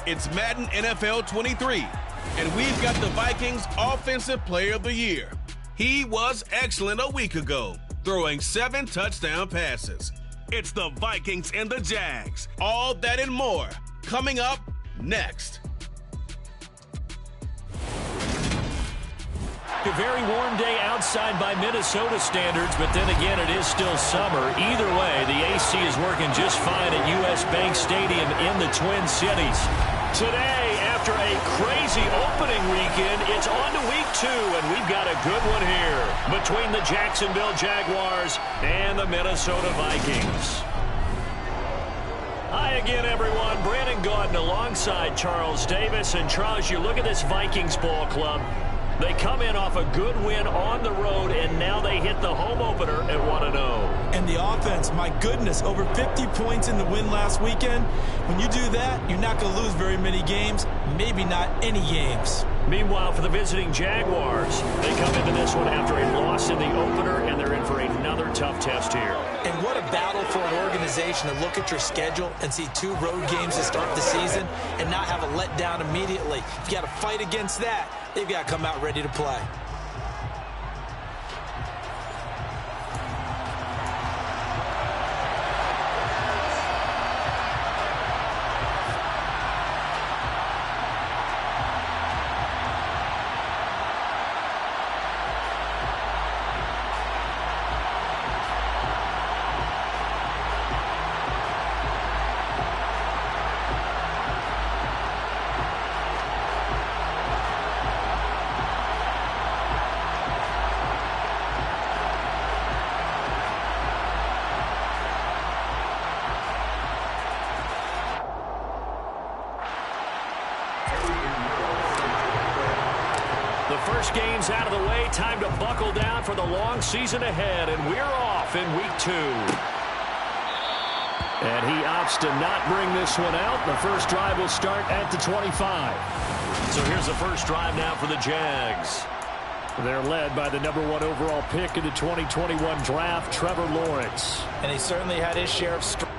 It's Madden NFL 23, and we've got the Vikings Offensive Player of the Year. He was excellent a week ago, throwing 7 touchdown passes. It's the Vikings and the Jags. All that and more coming up next. A very warm day outside by Minnesota standards, but then again, it is still summer. Either way, the AC is working just fine at U.S. Bank Stadium in the Twin Cities. Today, after a crazy opening weekend, it's on to week 2, and we've got a good one here between the Jacksonville Jaguars and the Minnesota Vikings. Hi again, everyone. Brandon Gaudin alongside Charles Davis. And Charles, you look at this Vikings ball club. They come in off a good win on the road, and now they hit the home opener at 1-0. And the offense, my goodness, over 50 points in the win last weekend. When you do that, you're not going to lose very many games, maybe not any games. Meanwhile, for the visiting Jaguars, they come into this one after a loss in the opener, and they're in for another tough test here. And what a battle for an organization to look at your schedule and see 2 road games to start the season and not have a letdown immediately. You've got to fight against that. They've got to come out ready to play. First game's out of the way. Time to buckle down for the long season ahead, and we're off in week 2. And he opts to not bring this one out. The first drive will start at the 25. So here's the first drive now for the Jags. They're led by the #1 overall pick in the 2021 draft, Trevor Lawrence. And he certainly had his share of strength.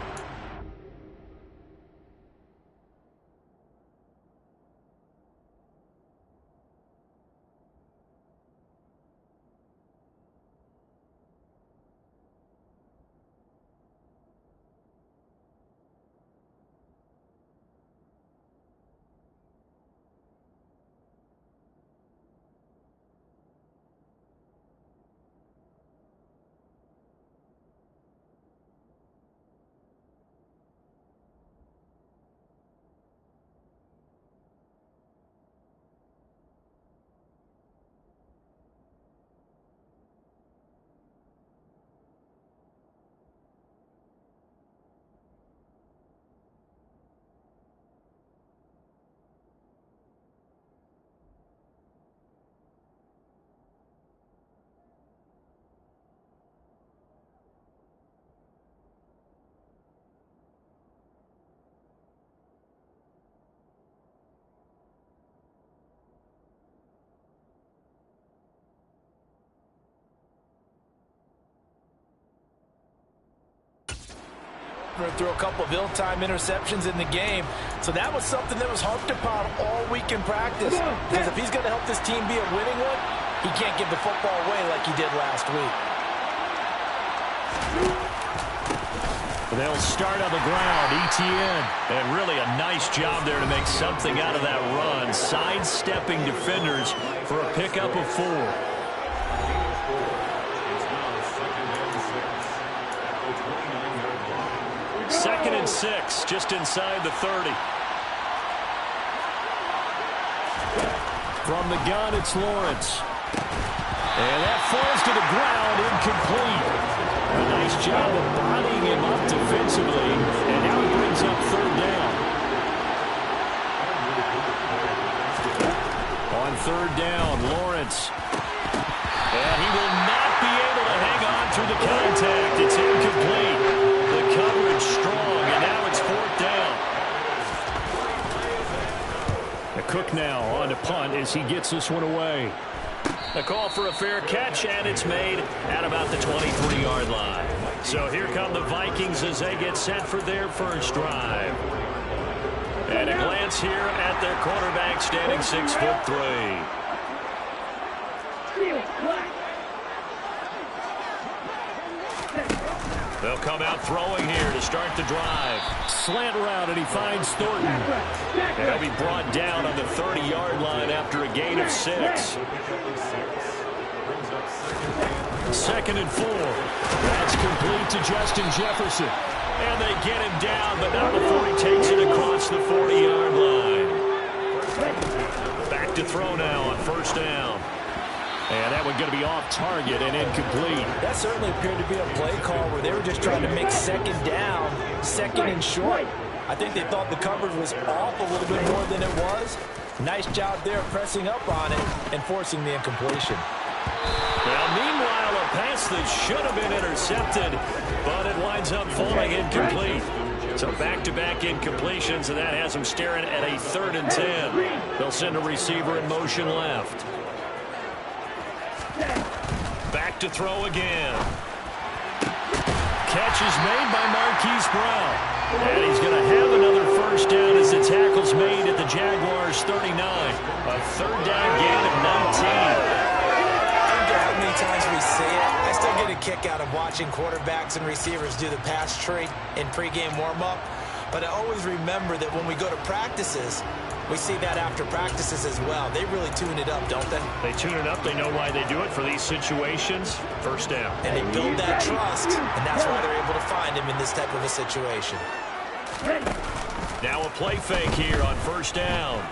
Threw a couple of ill-timed interceptions in the game. So that was something that was harped upon all week in practice. Because if he's going to help this team be a winning one, he can't give the football away like he did last week. They'll start on the ground, ETN. And really a nice job there to make something out of that run. Sidestepping defenders for a pickup of 4. Second and 6, just inside the 30. From the gun, it's Lawrence. And that falls to the ground, incomplete. A nice job of bodying him up defensively, and now he brings up 3rd down. On 3rd down, Lawrence. And he will not be able to hang on through the contact. It's incomplete. The coverage strong, and now it's 4th down. Cook now on to punt as he gets this one away. A call for a fair catch, and it's made at about the 23-yard line. So here come the Vikings as they get set for their first drive. And a glance here at their quarterback, standing 6'3". They'll come out throwing here to start the drive. Slant route, and he finds Thornton. And he'll be brought down on the 30-yard line after a gain of 6. 2nd and 4. That's complete to Justin Jefferson. And they get him down, but not before he takes it across the 40-yard line. Back to throw now on 1st down. And that one going to be off target and incomplete. That certainly appeared to be a play call where they were just trying to make 2nd down, 2nd and short. I think they thought the coverage was off a little bit more than it was. Nice job there pressing up on it and forcing the incompletion. Well, meanwhile, a pass that should have been intercepted, but it winds up falling incomplete. So back-to-back incompletions, and that has them staring at a 3rd and 10. They'll send a receiver in motion left. Back to throw again. Catch is made by Marquise Brown. And he's going to have another 1st down as the tackle's made at the Jaguars' 39. A 3rd down gain of 19. How many times we say it, I still get a kick out of watching quarterbacks and receivers do the pass tree in pregame warm-up. But I always remember that when we go to practices, we see that after practices as well. They really tune it up, don't they? They tune it up. They know why they do it for these situations. 1st down. And they build that trust, and that's why they're able to find him in this type of a situation. Now a play fake here on 1st down.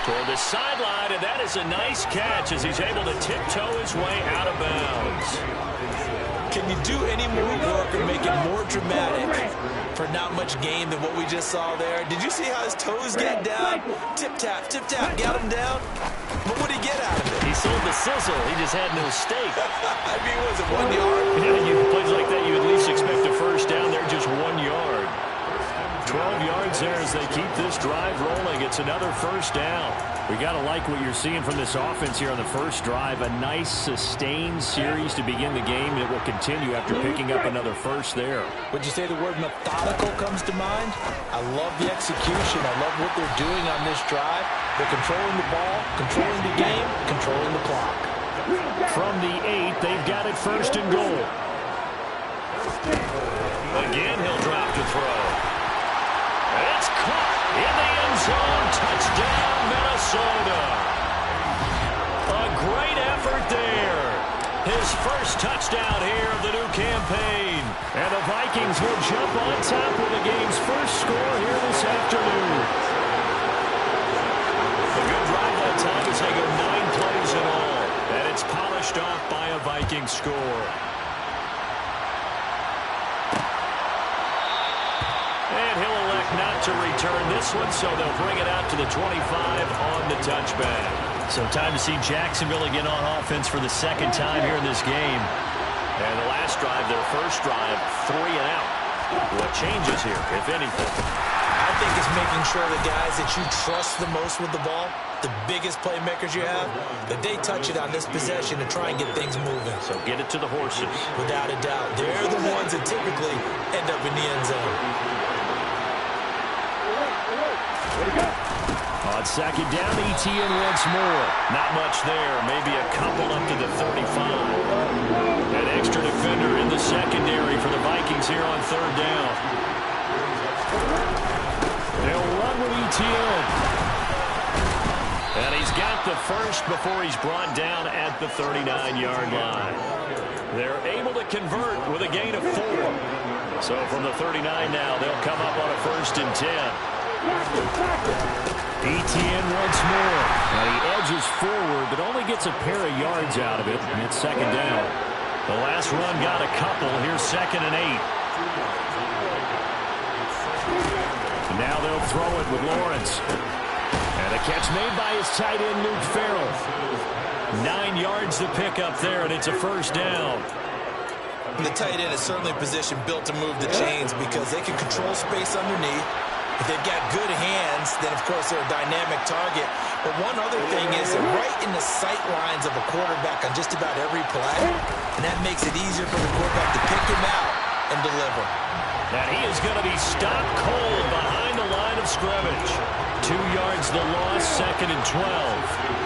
Toward the sideline, and that is a nice catch as he's able to tiptoe his way out of bounds. Can you do any more work or make it more dramatic for not much gain than what we just saw there? Did you see how his toes get down? Tip-tap, got him down. But what did he get out of it? He sold the sizzle. He just had no steak. I mean, was it 1 yard? Yeah, plays like that, you at least expect a 1st down. They're just 1 yard. 12 yards there as they keep this drive rolling. It's another 1st down. We got to like what you're seeing from this offense here on the 1st drive. A nice, sustained series to begin the game. It will continue after picking up another 1st there. Would you say the word methodical comes to mind? I love the execution. I love what they're doing on this drive. They're controlling the ball, controlling the game, controlling the clock. From the 8, they've got it 1st and goal. Again, he'll drop to throw. It's caught in the end zone. Touchdown, Minnesota. A great effort there. His 1st touchdown here of the new campaign. And the Vikings will jump on top with the game's 1st score here this afternoon. A good drive that time as they go 9 plays in all. And it's polished off by a Viking score. And he'll elect not to return this one, so they'll bring it out to the 25 on the touchback. So time to see Jacksonville again on offense for the 2nd time here in this game. And the last drive, their 1st drive, 3 and out. What changes here, if anything? I think it's making sure the guys that you trust the most with the ball, the biggest playmakers you have, that they touch it on this possession to try and get things moving. So get it to the horses. Without a doubt. They're the ones that typically end up in the end zone. On 2nd down, ETN once more. Not much there. Maybe a couple up to the 35. An extra defender in the secondary for the Vikings here on 3rd down. They'll run with ETN. And he's got the 1st before he's brought down at the 39-yard line. They're able to convert with a gain of 4. So from the 39 now, they'll come up on a 1st and 10. ETN once more. Now he edges forward, but only gets a pair of yards out of it, and it's 2nd down. The last run got a couple. Here's 2nd and 8. And now they'll throw it with Lawrence. And a catch made by his tight end, Luke Farrell. 9 yards to pick up there, and it's a 1st down. The tight end is certainly a position built to move the chains because they can control space underneath. If they've got good hands, then, of course, they're a dynamic target. But one other thing is they're right in the sight lines of a quarterback on just about every play, and that makes it easier for the quarterback to pick him out and deliver. And he is going to be stopped cold behind the line of scrimmage. 2 yards the loss, 2nd and 12.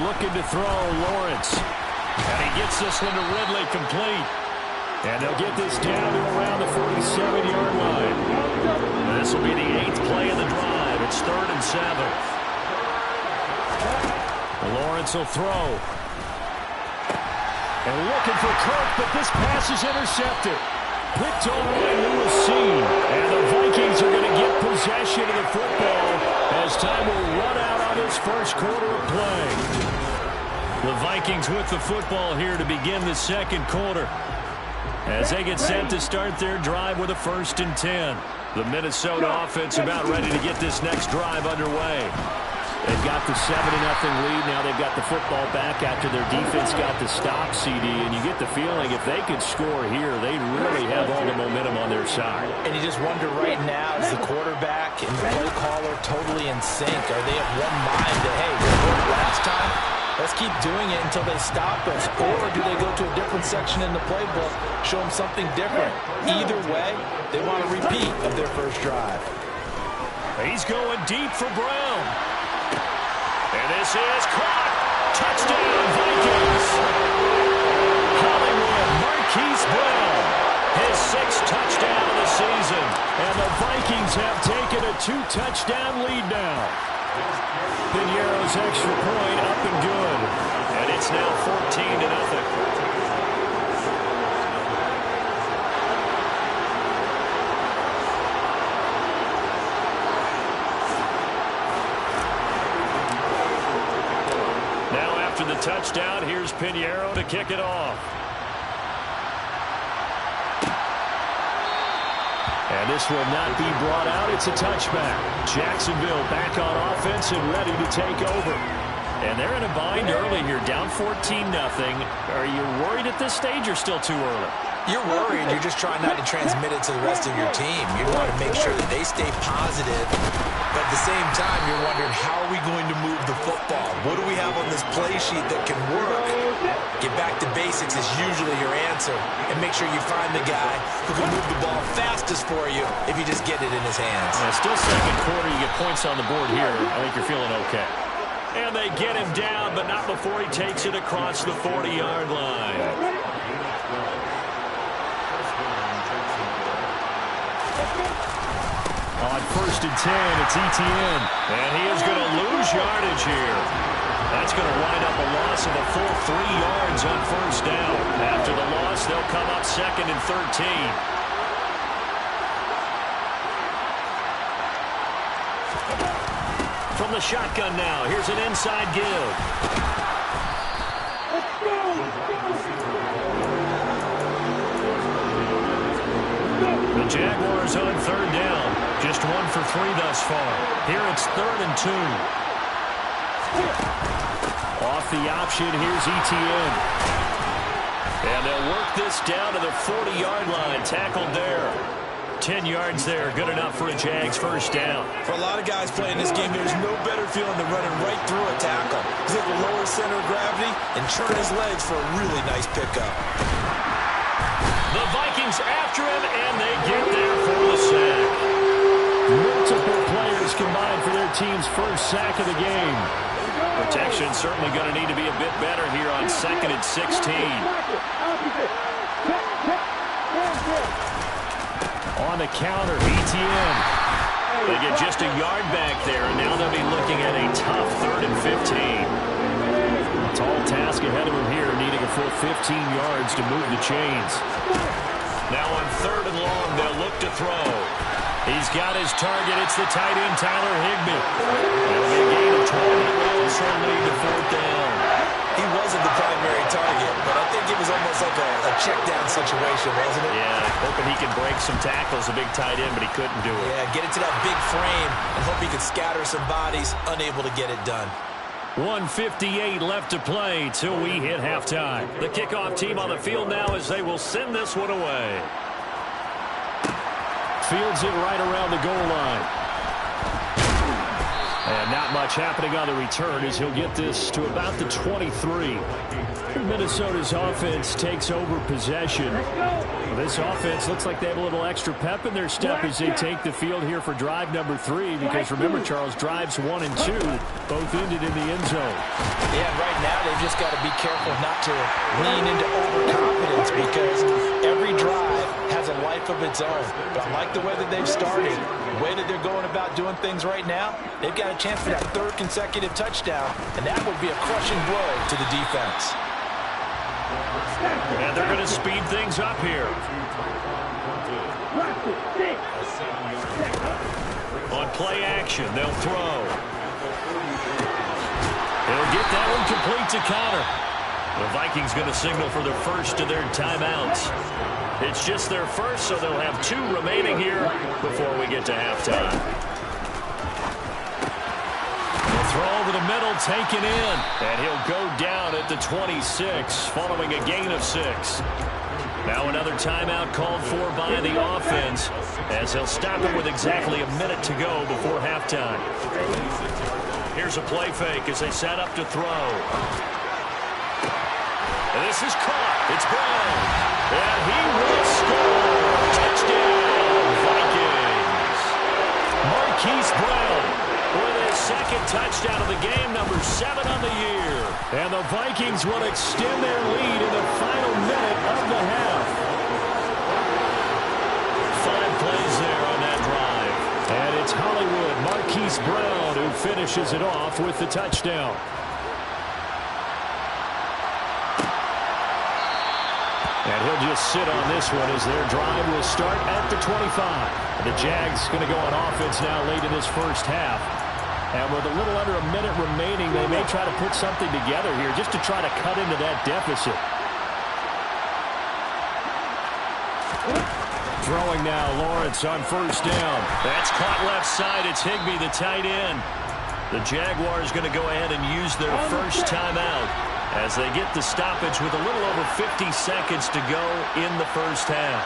Looking to throw, Lawrence. And he gets this one to Ridley, complete. And they'll get this down to around the 47-yard line. This will be the 8th play of the drive. It's 3rd and 7. Lawrence will throw. And looking for Kirk, but this pass is intercepted. Picked off by Nola. And the Vikings are going to get possession of the football as time will run out on this first quarter of play. The Vikings with the football here to begin the second quarter as they get set to start their drive with a 1st and 10. The Minnesota offense about ready to get this next drive underway. They've got the 7-0 lead. Now they've got the football back after their defense got the stop, CD. And you get the feeling if they could score here, they really have all the momentum on their side. And you just wonder right now, is the quarterback and the play caller totally in sync? Are they of one mind that, hey, we worked last time, let's keep doing it until they stop us? Or do they go to a different section in the playbook, show them something different? Either way, they want a repeat of their first drive. He's going deep for Brown. And this is caught. Touchdown, Vikings. Hollywood Marquise Brown, his 6th touchdown of the season. And the Vikings have taken a 2-touchdown lead now. Piñeiro's extra point up and good. And it's now 14-0. After the touchdown, here's Piñeiro to kick it off. And this will not be brought out. It's a touchback. Jacksonville back on offense and ready to take over. And they're in a bind early here, down 14-0. Are you worried at this stage or still too early? You're worried. You're just trying not to transmit it to the rest of your team. You want to make sure that they stay positive. But at the same time, you're wondering, how are we going to move the football? What do we have on this play sheet that can work? Get back to basics is usually your answer. And make sure you find the guy who can move the ball fastest for you if you just get it in his hands. Still second quarter. You get points on the board here. I think you're feeling okay. And they get him down, but not before he takes it across the 40-yard line. On 1st and 10, it's Etienne. And he is going to lose yardage here. That's going to wind up a loss of a full 3 yards on 1st down. After the loss, they'll come up 2nd and 13. From the shotgun now, here's an inside give. The Jaguars on 3rd down. Just 1 for 3 thus far. Here it's 3rd and 2. Off the option, here's Etienne. And they'll work this down to the 40-yard line. Tackled there. 10 yards there. Good enough for a Jags 1st down. For a lot of guys playing this game, there's no better feeling than running right through a tackle. He's able to lower his center of gravity and turn his legs for a really nice pickup. The Vikings after him, and they get there for the sack. Multiple players combined for their team's first sack of the game. Protection certainly going to need to be a bit better here on 2nd and 16. On the counter, Etienne. They get just a yard back there, and now they'll be looking at a tough 3rd and 15. Tall task ahead of him here, needing a full 15 yards to move the chains. Now on 3rd and long, they'll look to throw. He's got his target. It's the tight end, Tyler Higbee. It'll be a gain of 12, and it will also lead to 4th down. He wasn't the primary target, but I think it was almost like a check-down situation, wasn't it? Yeah, hoping he can break some tackles, a big tight end, but he couldn't do it. Yeah, get it to that big frame and hope he could scatter some bodies, unable to get it done. 1:58 left to play till we hit halftime. The kickoff team on the field now as they will send this one away. Fields it right around the goal line. And not much happening on the return as he'll get this to about the 23. Minnesota's offense takes over possession. This offense looks like they have a little extra pep in their step as they take the field here for drive number 3, because remember, Charles, drives 1 and 2 both ended in the end zone. Yeah, right now they've just got to be careful not to lean into overconfidence, because every drive has a life of its own. But I like the way that they've started, the way that they're going about doing things right now. They've got a chance for that 3rd consecutive touchdown, and that would be a crushing blow to the defense. And they're going to speed things up here. On play action, they'll throw. They'll get that one complete to Connor. The Vikings going to signal for their first of their timeouts. It's just their first, so they'll have 2 remaining here before we get to halftime. Throw over the middle, taken in, and he'll go down at the 26 following a gain of 6. Now another timeout called for by the offense, as he'll stop it with exactly a minute to go before halftime. Here's a play fake as they set up to throw. And this is caught. It's Brown. And he will score. Touchdown, Vikings. Marquise Brown with his 2nd touchdown of the game, number 7 on the year. And the Vikings will extend their lead in the final minute of the half. 5 plays there on that drive. And it's Hollywood Marquise Brown who finishes it off with the touchdown. And he'll just sit on this one as their drive will start at the 25. The Jags going to go on offense now late in this first half. And with a little under a minute remaining, they may try to put something together here just to try to cut into that deficit. Throwing now, Lawrence on first down. That's caught left side. It's Higbee, the tight end. The Jaguars going to go ahead and use their first timeout as they get the stoppage with a little over 50 seconds to go in the first half.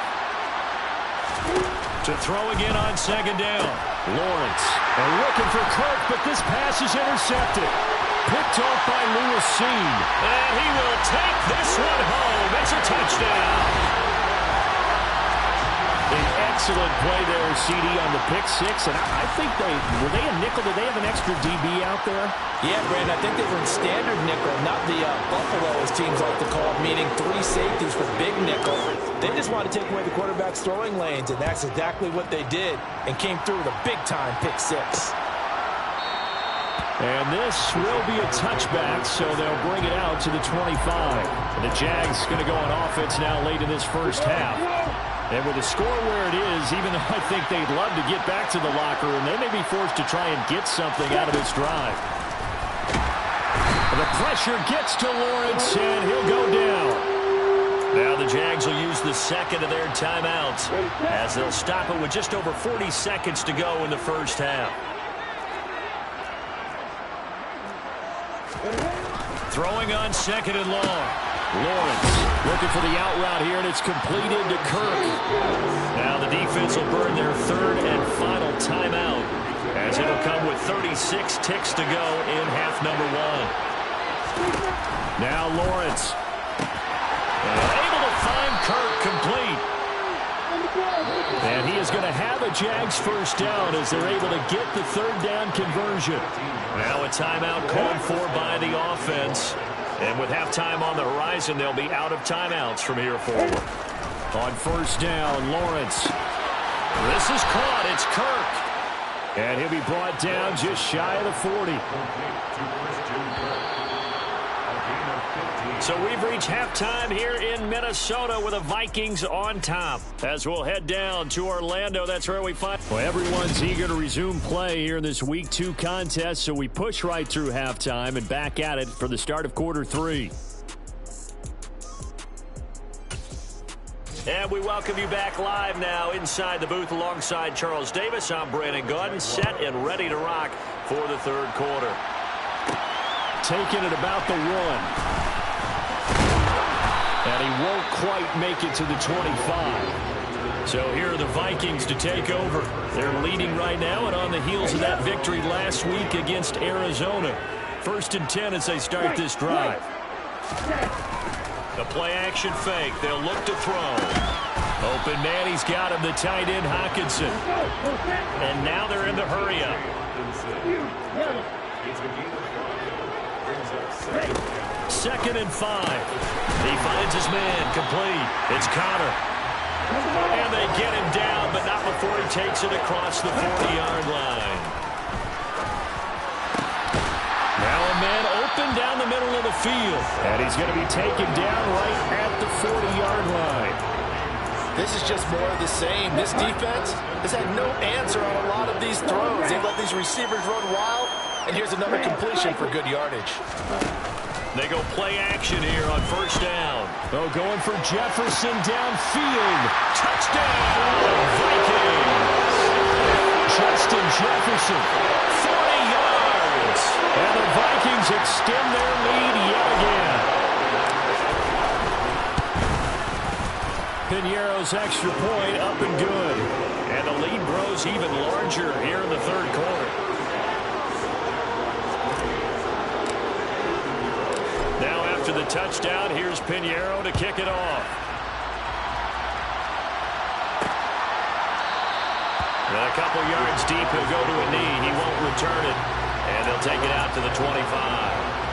To throw again on 2nd down. Lawrence. And looking for Kirk, but this pass is intercepted. Picked off by Lewis Seen. And he will take this one home. It's a touchdown. An excellent play there, CD, on the pick 6. And I think were they a nickel? Did they have an extra DB out there? Yeah, Brandon, I think they were in standard nickel, not the Buffalo, as teams like to call it, meaning 3 safeties for big nickel. They just want to take away the quarterback's throwing lanes, and that's exactly what they did, and came through with a big-time pick 6. And this will be a touchback, so they'll bring it out to the 25. And the Jags going to go on offense now late in this first half. And with the score where it is, even though I think they'd love to get back to the locker room, they may be forced to try and get something out of this drive. And the pressure gets to Lawrence, and he'll go down. Now the Jags will use the 2nd of their timeouts as they'll stop it with just over 40 seconds to go in the first half. Throwing on 2nd and long. Lawrence looking for the out route here, and it's completed to Kirk. Now the defense will burn their 3rd and final timeout as it'll come with 36 ticks to go in half number 1. Now Lawrence. Able to find Kirk complete. And he is going to have a Jags first down as they're able to get the 3rd down conversion. Now a timeout called for by the offense. And with halftime on the horizon, they'll be out of timeouts from here forward. On first down, Lawrence. This is caught. It's Kirk. And he'll be brought down just shy of the 40. So we've reached halftime here in Minnesota with the Vikings on top. As we'll head down to Orlando, that's where we find. Well, everyone's eager to resume play here in this Week 2 contest, so we push right through halftime and back at it for the start of quarter 3. And we welcome you back live now inside the booth alongside Charles Davis. I'm Brandon Gaudin, set and ready to rock for the 3rd quarter. Taking it about the 1. And he won't quite make it to the 25. So here are the Vikings to take over. They're leading right now and on the heels of that victory last week against Arizona. 1st and 10 as they start this drive. The play action fake. They'll look to throw. Open man, he's got him, the tight end Hockenson. And now they're in the hurry up. 2nd and 5. He finds his man, complete. It's Connor. And they get him down, but not before he takes it across the 40-yard line. Now a man open down the middle of the field. And he's going to be taken down right at the 40-yard line. This is just more of the same. This defense has had no answer on a lot of these throws. They let these receivers run wild, and here's another completion for good yardage. They go play action here on 1st down. Oh, going for Jefferson downfield. Touchdown, Vikings. Justin Jefferson, 40 yards. And the Vikings extend their lead yet again. Piñeiro's extra point up and good. And the lead grows even larger here in the 3rd quarter. Now after the touchdown, here's Piñeiro to kick it off. And a couple yards deep, he'll go to a knee. He won't return it. And they'll take it out to the 25.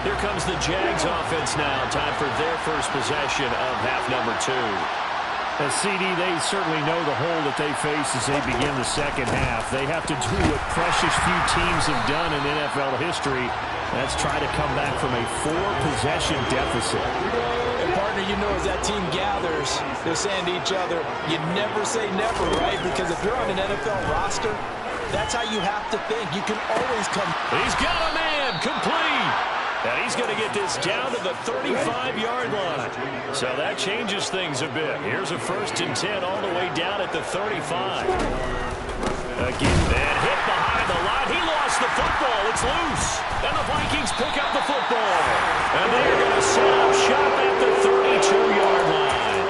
Here comes the Jags offense now. Time for their first possession of half number 2. As CD, they certainly know the hole that they face as they begin the 2nd half. They have to do what precious few teams have done in NFL history. That's try to come back from a 4-possession deficit. And partner, you know, as that team gathers, they're saying to each other, you never say never, right? Because if you're on an NFL roster, that's how you have to think. You can always come. He's got a man, complete. And he's going to get this down to the 35-yard line. So that changes things a bit. Here's a 1st and 10 all the way down at the 35. Again, and hit behind the line. He lost the football. It's loose. And the Vikings pick up the football. And they're going to set up shop at the 32-yard line.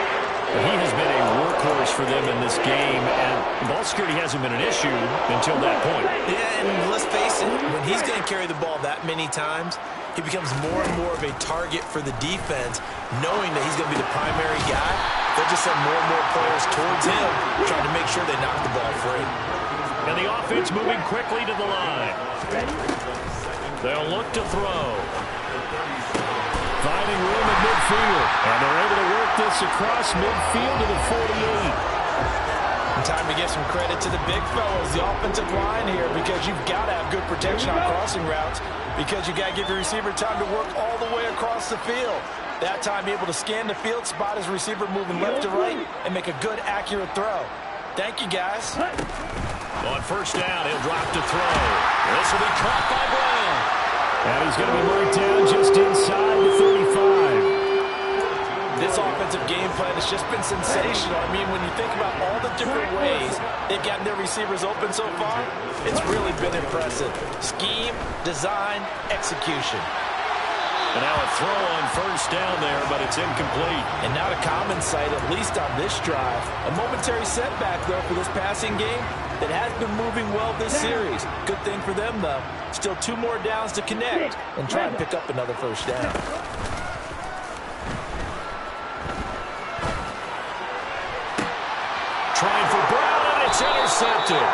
He has been a workhorse for them in this game, and ball security hasn't been an issue until that point. Yeah, and let's face it, when he's going to carry the ball that many times, he becomes more and more of a target for the defense, knowing that he's going to be the primary guy. They'll just send more and more players towards him, trying to make sure they knock the ball free. And the offense moving quickly to the line. They'll look to throw. Finding room in midfield. And they're able to work this across midfield to the 48. And time to give some credit to the big fellas, the offensive line here, because you've got to have good protection on crossing routes, because you got to give your receiver time to work all the way across the field. That time, be able to scan the field, spot his receiver moving left to right, and make a good, accurate throw. Thank you, guys. On 1st down, he'll drop to throw. This will be caught by Brown. And he's going to be marked down just inside the 35. This offensive game plan has just been sensational. I mean, when you think about all the different ways they've gotten their receivers open so far, it's really been impressive. Scheme, design, execution. And now a throw on 1st down there, but it's incomplete. And not a common sight, at least on this drive. A momentary setback, though, for this passing game that has been moving well this series. Good thing for them, though. Still 2 more downs to connect and try and pick up another 1st down. Trying for Brown, and it's intercepted.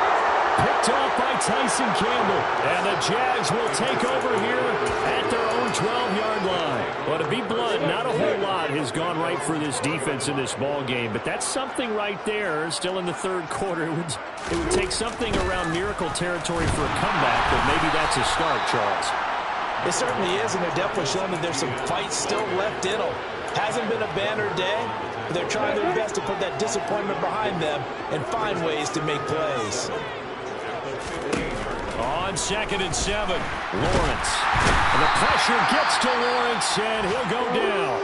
Picked off by Tyson Campbell. And the Jags will take over here at their own 12-yard line. Well, to be blunt, not a whole lot has gone right for this defense in this ball game, but that's something right there. Still in the 3rd quarter. It would take something around miracle territory for a comeback, but maybe that's a start, Charles. It certainly is, and they're definitely showing that there's some fight still left in them. Hasn't been a banner day, but they're trying their best to put that disappointment behind them and find ways to make plays. On 2nd and 7, Lawrence. And the pressure gets to Lawrence, and he'll go down.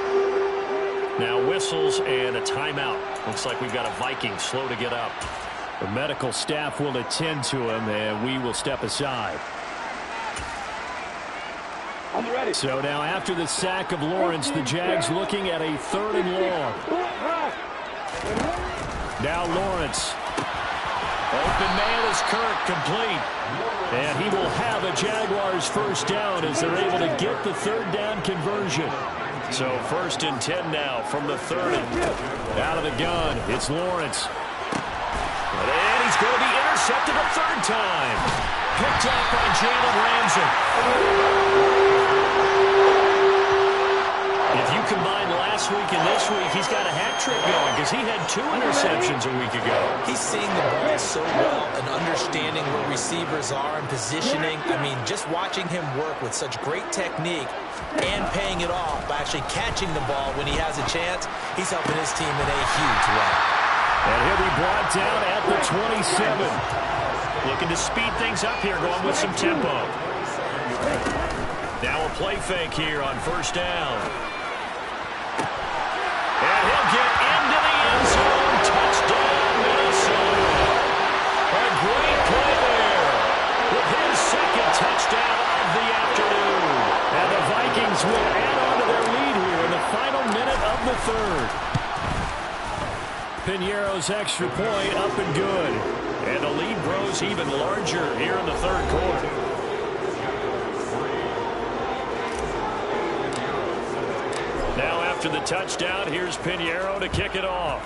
Now whistles and a timeout. Looks like we've got a Viking slow to get up. The medical staff will attend to him, and we will step aside. I'm ready. So now after the sack of Lawrence, the Jags looking at a 3rd and long. Now Lawrence. Open man is Kirk, complete. And he will have a Jaguars first down as they're able to get the third down conversion. So 1st and 10 now from the 30. Out of the gun, it's Lawrence. And he's going to be intercepted a third time. Picked up by Jalen Ramsey. If you combine last week and this week, he's got a hat trick going because he had 2 interceptions a week ago. He's seeing the ball so well and understanding where receivers are and positioning. I mean, just watching him work with such great technique and paying it off by actually catching the ball when he has a chance, he's helping his team in a huge way. And he'll be brought down at the 27. Looking to speed things up here, going with some tempo. Now a play fake here on 1st down. And he'll get into the end zone. Touchdown, Minnesota. A great play there with his 2nd touchdown of the afternoon. And the Vikings will add on to their lead here in the final minute of the 3rd. Piñeiro's extra point up and good. And the lead grows even larger here in the 3rd quarter. Now after the touchdown, here's Piñeiro to kick it off.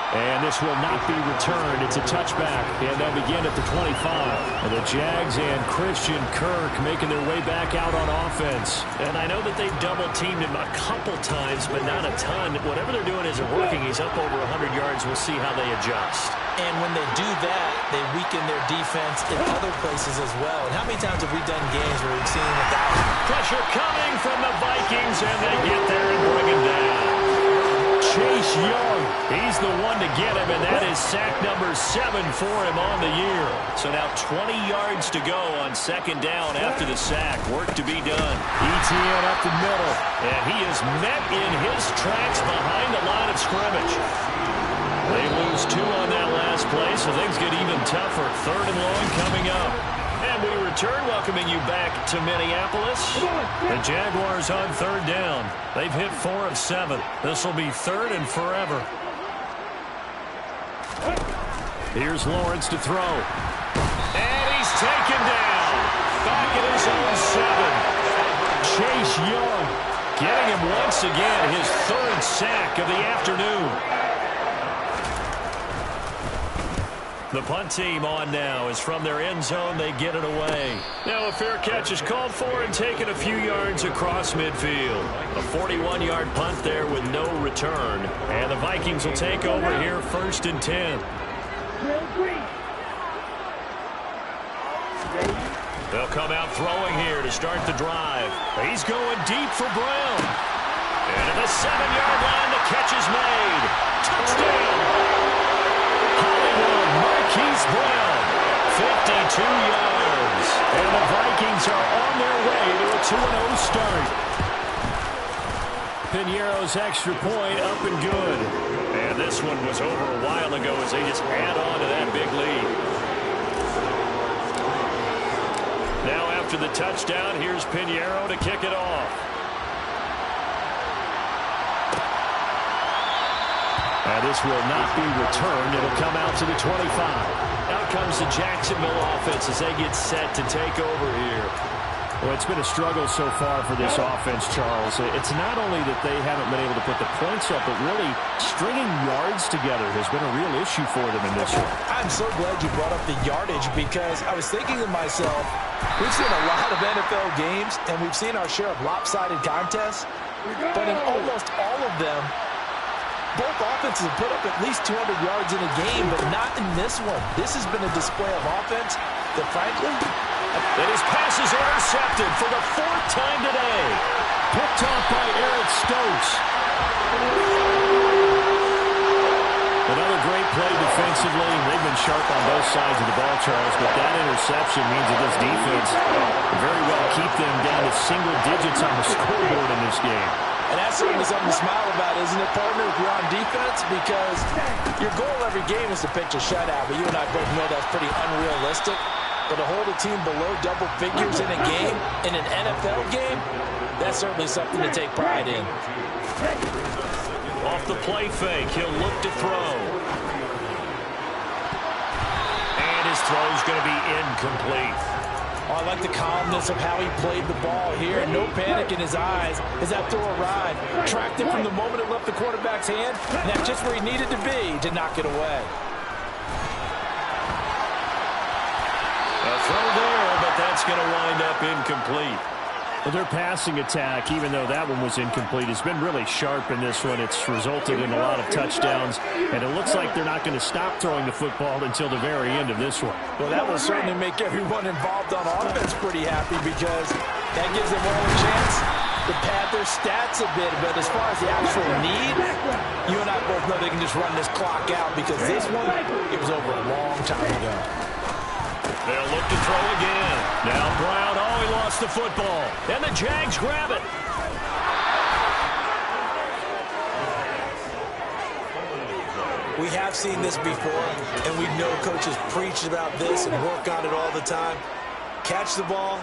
And this will not be returned. It's a touchback. And they'll begin at the 25. And the Jags and Christian Kirk making their way back out on offense. And I know that they've double-teamed him a couple times, but not a ton. Whatever they're doing isn't working. He's up over 100 yards. We'll see how they adjust. And when they do that, they weaken their defense in other places as well. And how many times have we done games where we've seen without pressure coming from the Vikings, and they get there and bring him down? Chase Young, he's the one to get him, and that is sack number 7 for him on the year. So now 20 yards to go on 2nd down after the sack. Work to be done. ETN up the middle. And he is met in his tracks behind the line of scrimmage. They lose 2 on that last play, so things get even tougher. 3rd and long coming up. And we return, welcoming you back to Minneapolis. The Jaguars on 3rd down. They've hit 4 of 7. This will be 3rd and forever. Here's Lawrence to throw. And he's taken down. Back at his own 7. Chase Young getting him once again, his 3rd sack of the afternoon. The punt team on now is from their end zone. They get it away. Now a fair catch is called for and taken a few yards across midfield. A 41-yard punt there with no return. And the Vikings will take over here 1st and 10. They'll come out throwing here to start the drive. He's going deep for Brown. And at the 7-yard line, the catch is made. Touchdown! Marquise Brown, 52 yards. And the Vikings are on their way to a 2-0 start. Piñeiro's extra point up and good. And this one was over a while ago as they just add on to that big lead. Now after the touchdown, here's Piñeiro to kick it off. And this will not be returned. It'll come out to the 25. Out comes the Jacksonville offense as they get set to take over here. Well, it's been a struggle so far for this offense, Charles. It's not only that they haven't been able to put the points up, but really stringing yards together has been a real issue for them in this one. I'm so glad you brought up the yardage because I was thinking to myself, we've seen a lot of NFL games and we've seen our share of lopsided contests, but in almost all of them, both offenses have put up at least 200 yards in a game, but not in this one. This has been a display of offense that, frankly, and his pass is intercepted for the 4th time today. Picked off by Eric Stokes. Another great play defensively. They've been sharp on both sides of the ball, Charles, but that interception means that this defense will very well keep them down to single digits on the scoreboard in this game. And that's certainly something to smile about, isn't it, partner, if you're on defense? Because your goal every game is to pitch a shutout, but you and I both know that's pretty unrealistic. But to hold a team below double figures in a game, in an NFL game, That's certainly something to take pride in. Off the play fake, he'll look to throw. And his throw's going to be incomplete. Oh, I like the calmness of how he played the ball here. No panic in his eyes as that throw arrived. Tracked it from the moment it left the quarterback's hand, and that's just where he needed to be to knock it away. A throw there, but that's going to wind up incomplete. Well, their passing attack, even though that one was incomplete, has been really sharp in this one. It's resulted in a lot of touchdowns, and it looks like they're not going to stop throwing the football until the very end of this one. Well, that will certainly make everyone involved on offense pretty happy because that gives them all a chance to pad their stats a bit. But as far as the actual need, you and I both know they can just run this clock out because this one, it was over a long time ago. They'll look to throw again. Now Brown, oh, he lost the football. And the Jags grab it. We have seen this before, and we know coaches preach about this and work on it all the time. Catch the ball.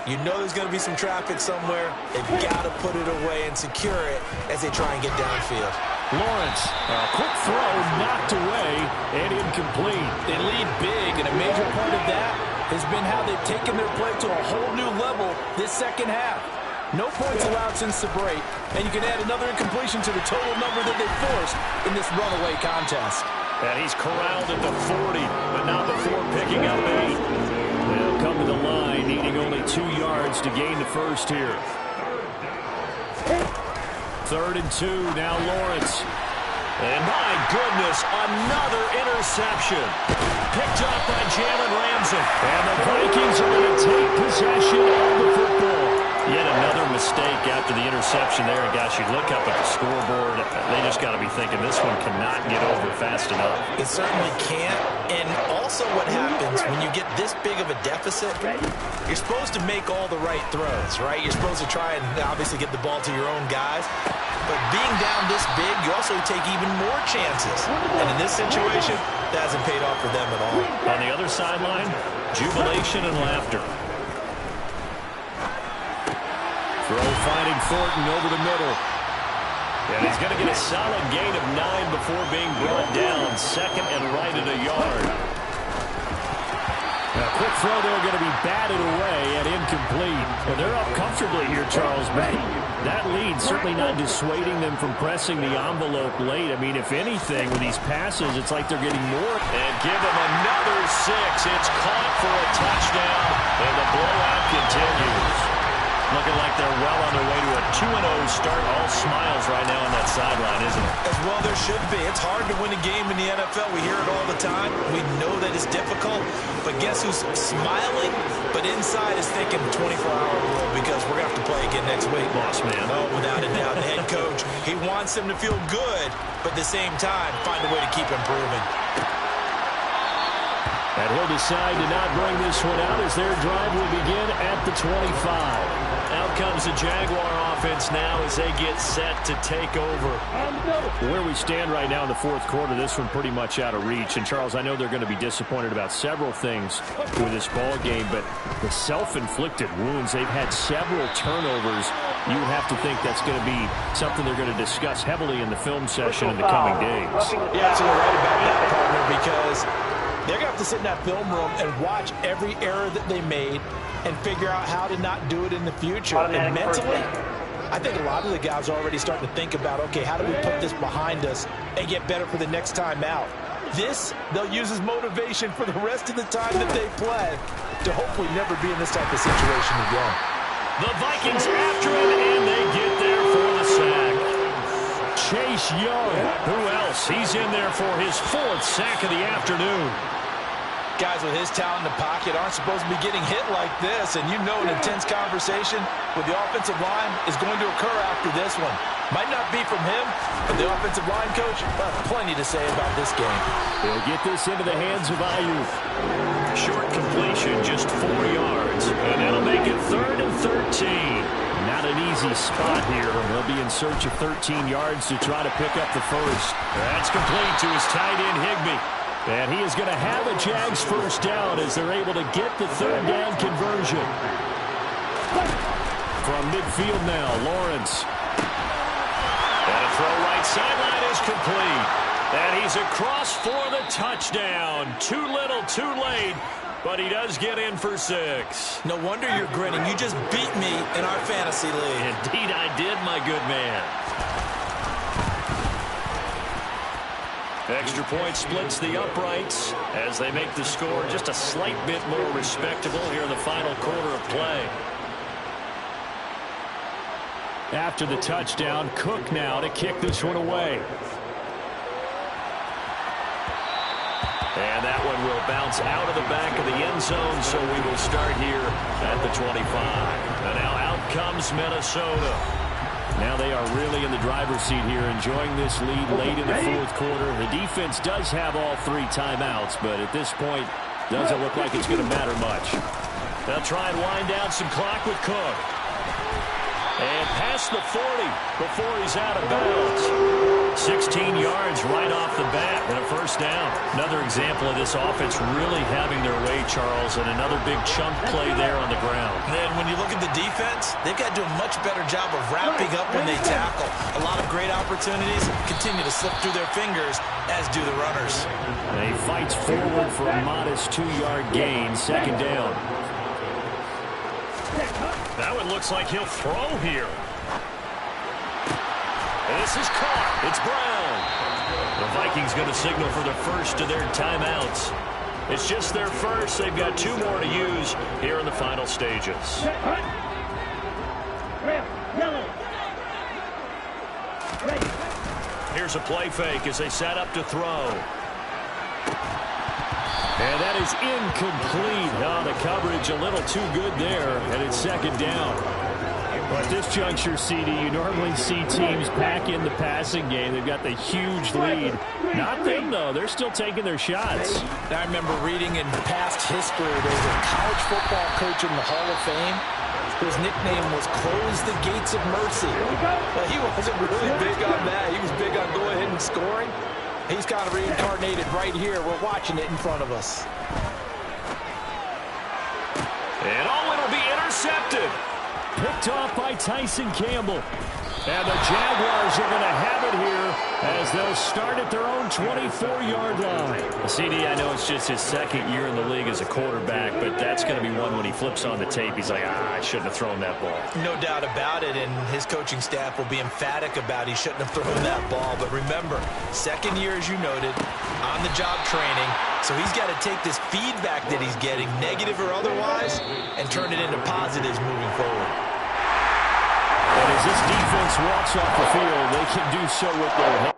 You know there's going to be some traffic somewhere. They've got to put it away and secure it as they try and get downfield. Lawrence, a quick throw, knocked away, and incomplete. They lead big, and a major part of that has been how they've taken their play to a whole new level this second half. No points allowed since the break, and you can add another incompletion to the total number that they forced in this runaway contest. And he's corralled at the 40, but not before picking up 8. They'll come to the line, needing only 2 yards to gain the first here. 3rd and 2, now Lawrence. And my goodness, another interception. Picked up by Jalen Ramsey. And the Vikings are going to take possession of the football. Yet another mistake after the interception there. And gosh, you look up at the scoreboard, they just got to be thinking this one cannot get over fast enough. It certainly can't. And also what happens when you get this big of a deficit, you're supposed to make all the right throws, right? You're supposed to try and obviously get the ball to your own guys. But being down this big, you also take even more chances. And in this situation, that hasn't paid off for them at all. On the other sideline, jubilation and laughter. Throw finding Thornton over the middle. And he's going to get a solid gain of 9 before being brought down. 2nd and right at a yard. A quick throw there going to be batted away and incomplete. And they're up comfortably here, Charles. But that lead certainly not dissuading them from pressing the envelope late. I mean, if anything, with these passes, it's like they're getting more. And give them another 6. It's caught for a touchdown. And the blowout continues. Looking like they're well on their way to a 2-0 start. All smiles right now on that sideline, isn't it? As well there should be. It's hard to win a game in the NFL. We hear it all the time. We know that it's difficult. But guess who's smiling? But inside is thinking 24-hour rule because we're going to have to play again next week. Boss man. Oh, without a doubt. The head coach, he wants them to feel good, but at the same time, find a way to keep improving. And he'll decide to not bring this one out as their drive will begin at the 25. Out comes the Jaguar offense now as they get set to take over. Where we stand right now in the 4th quarter, this one pretty much out of reach. And, Charles, I know they're going to be disappointed about several things with this ball game, but the self-inflicted wounds, they've had several turnovers. You have to think that's going to be something they're going to discuss heavily in the film session in the coming days. Yeah, absolutely right about that, partner, because they're going to have to sit in that film room and watch every error that they made and figure out how to not do it in the future. And mentally, I think a lot of the guys are already starting to think about, okay, how do we put this behind us and get better for the next time out? This, they'll use as motivation for the rest of the time that they play to hopefully never be in this type of situation again. The Vikings after him, and they get there for the sack. Chase Young. Who else? He's in there for his 4th sack of the afternoon. Guys with his talent in the pocket aren't supposed to be getting hit like this, and you know an intense conversation with the offensive line is going to occur after this one. Might not be from him, but the offensive line coach will have plenty to say about this game. They'll get this into the hands of Ayuk. Short completion, just 4 yards, and that'll make it 3rd and 13. Not an easy spot here. They'll be in search of 13 yards to try to pick up the first. That's complete to his tight end, Higbee. And he is going to have a Jags first down as they're able to get the 3rd down conversion. From midfield now, Lawrence. And a throw right sideline is complete. And he's across for the touchdown. Too little, too late. But he does get in for 6. No wonder you're grinning. You just beat me in our fantasy league. Indeed I did, my good man. Extra point splits the uprights as they make the score just a slight bit more respectable here in the final quarter of play. After the touchdown, Cook now to kick this one away. And that one will bounce out of the back of the end zone, so we will start here at the 25. And now out comes Minnesota. Now they are really in the driver's seat here, enjoying this lead late in the fourth quarter. The defense does have all 3 timeouts, but at this point, doesn't look like it's going to matter much. They'll try and wind down some clock with Cook. And past the 40 before he's out of bounds. 16 yards right off the bat and a first down. Another example of this offense really having their way, Charles, and another big chunk play there on the ground. And when you look at the defense, they've got to do a much better job of wrapping up when they tackle. A lot of great opportunities continue to slip through their fingers, as do the runners. And he fights forward for a modest 2-yard gain, second down. That one looks like he'll throw here. And this is caught. It's Brown. The Vikings going to signal for the first of their timeouts. It's just their first. They've got 2 more to use here in the final stages. Here's a play fake as they set up to throw. And that is incomplete. Oh, the coverage a little too good there, and it's second down. But at this juncture, CD, you normally see teams pack in the passing game. They've got the huge lead. Not them, though. They're still taking their shots. I remember reading in past history, there's a college football coach in the Hall of Fame whose nickname was Close the Gates of Mercy. Well, he wasn't really big on that. He was big on go ahead and scoring. He's kind of reincarnated right here. We're watching it in front of us. And it'll be intercepted. Picked off by Tyson Campbell. And the Jaguars are going to have it here as they'll start at their own 24-yard line. CD, I know it's just his second year in the league as a quarterback, but that's going to be one when he flips on the tape. He's like, I shouldn't have thrown that ball. No doubt about it, and his coaching staff will be emphatic about he shouldn't have thrown that ball. But remember, second year, as you noted, on-the-job training, so he's got to take this feedback that he's getting, negative or otherwise, and turn it into positives moving forward. And as this defense walks off the field, they can do so with their head.